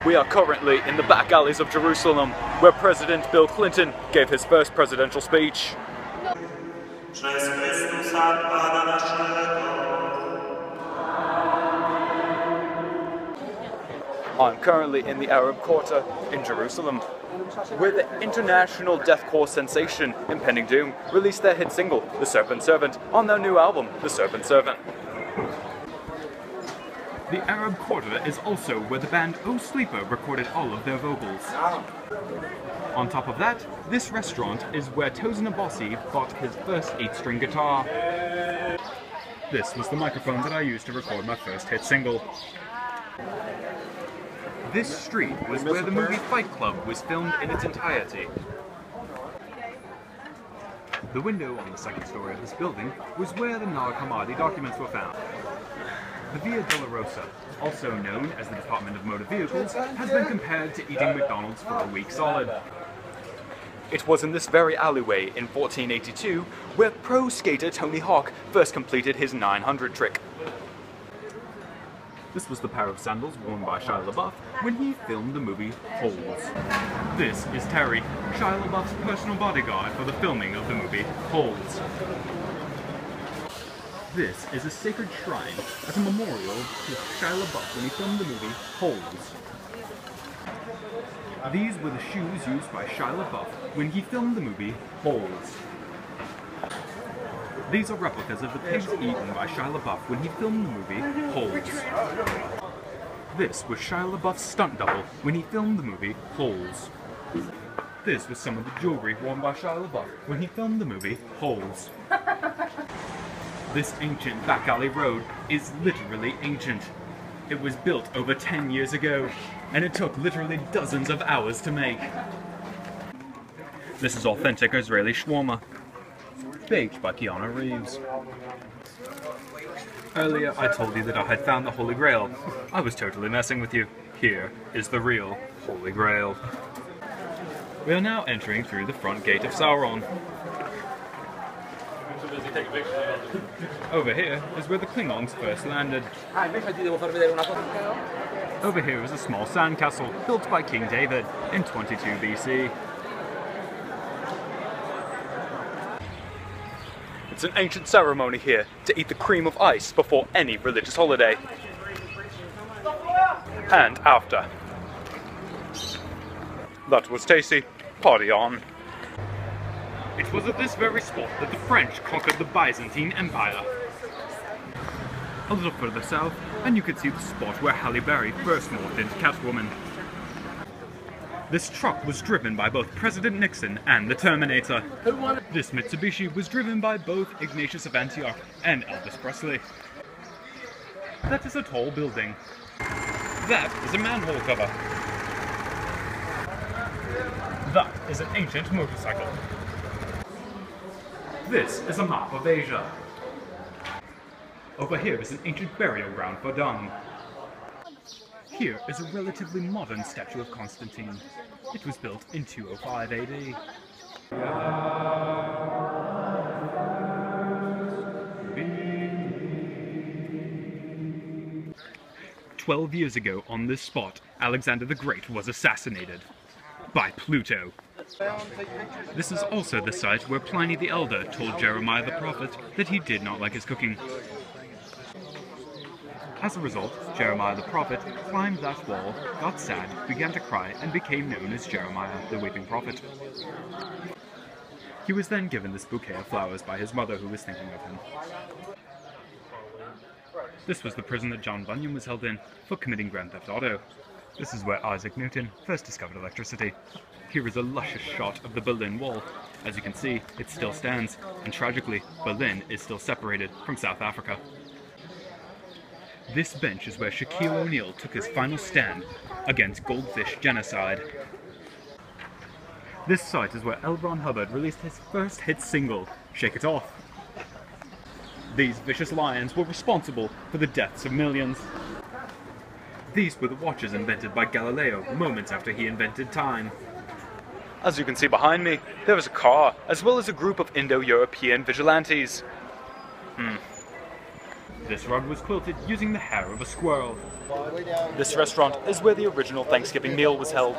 We are currently in the back alleys of Jerusalem, where President Bill Clinton gave his first presidential speech. I'm currently in the Arab Quarter in Jerusalem, where the international deathcore sensation Impending Doom released their hit single, The Serpent Servant, on their new album, The Serpent Servant. The Arab Quarter is also where the band Oh Sleeper recorded all of their vocals. On top of that, this restaurant is where Tosin Abassi bought his first 8-string guitar. This was the microphone that I used to record my first hit single. This street was where the movie Fight Club was filmed in its entirety. The window on the second story of this building was where the Nag Hammadi documents were found. The Via Dolorosa, also known as the Department of Motor Vehicles, has been compared to eating McDonald's for a week solid. It was in this very alleyway in 1482 where pro skater Tony Hawk first completed his 900 trick. This was the pair of sandals worn by Shia LaBeouf when he filmed the movie Holes. This is Terry, Shia LaBeouf's personal bodyguard for the filming of the movie Holes. This is a sacred shrine as a memorial to Shia LaBeouf when he filmed the movie Holes. These were the shoes used by Shia LaBeouf when he filmed the movie Holes. These are replicas of the pigs eaten by Shia LaBeouf when he filmed the movie Holes. This was Shia LaBeouf's stunt double when he filmed the movie Holes. This was some of the jewelry worn by Shia LaBeouf when he filmed the movie Holes. This ancient back alley road is literally ancient. It was built over 10 years ago, and it took literally dozens of hours to make. This is authentic Israeli shawarma, baked by Keanu Reeves. Earlier I told you that I had found the Holy Grail. I was totally messing with you. Here is the real Holy Grail. We are now entering through the front gate of Sauron. Over here is where the Klingons first landed. Over here is a small sandcastle built by King David in 22 BC. It's an ancient ceremony here to eat the cream of ice before any religious holiday. And after. That was tasty. Party on. It was at this very spot that the French conquered the Byzantine Empire. A little further south, and you could see the spot where Halle Berry first morphed into Catwoman. This truck was driven by both President Nixon and the Terminator. This Mitsubishi was driven by both Ignatius of Antioch and Elvis Presley. That is a tall building. That is a manhole cover. That is an ancient motorcycle. This is a map of Asia. Over here is an ancient burial ground for dung. Here is a relatively modern statue of Constantine. It was built in 205 AD. 12 years ago on this spot, Alexander the Great was assassinated by Pluto. This is also the site where Pliny the Elder told Jeremiah the prophet that he did not like his cooking. As a result, Jeremiah the prophet climbed that wall, got sad, began to cry, and became known as Jeremiah the Weeping Prophet. He was then given this bouquet of flowers by his mother who was thinking of him. This was the prison that John Bunyan was held in for committing Grand Theft Auto. This is where Isaac Newton first discovered electricity. Here is a luscious shot of the Berlin Wall. As you can see, it still stands, and tragically, Berlin is still separated from South Africa. This bench is where Shaquille O'Neal took his final stand against goldfish genocide. This site is where L. Ron Hubbard released his first hit single, Shake It Off. These vicious lions were responsible for the deaths of millions. These were the watches invented by Galileo moments after he invented time. As you can see behind me, there is a car, as well as a group of Indo-European vigilantes. This rug was quilted using the hair of a squirrel. This restaurant is where the original Thanksgiving meal was held.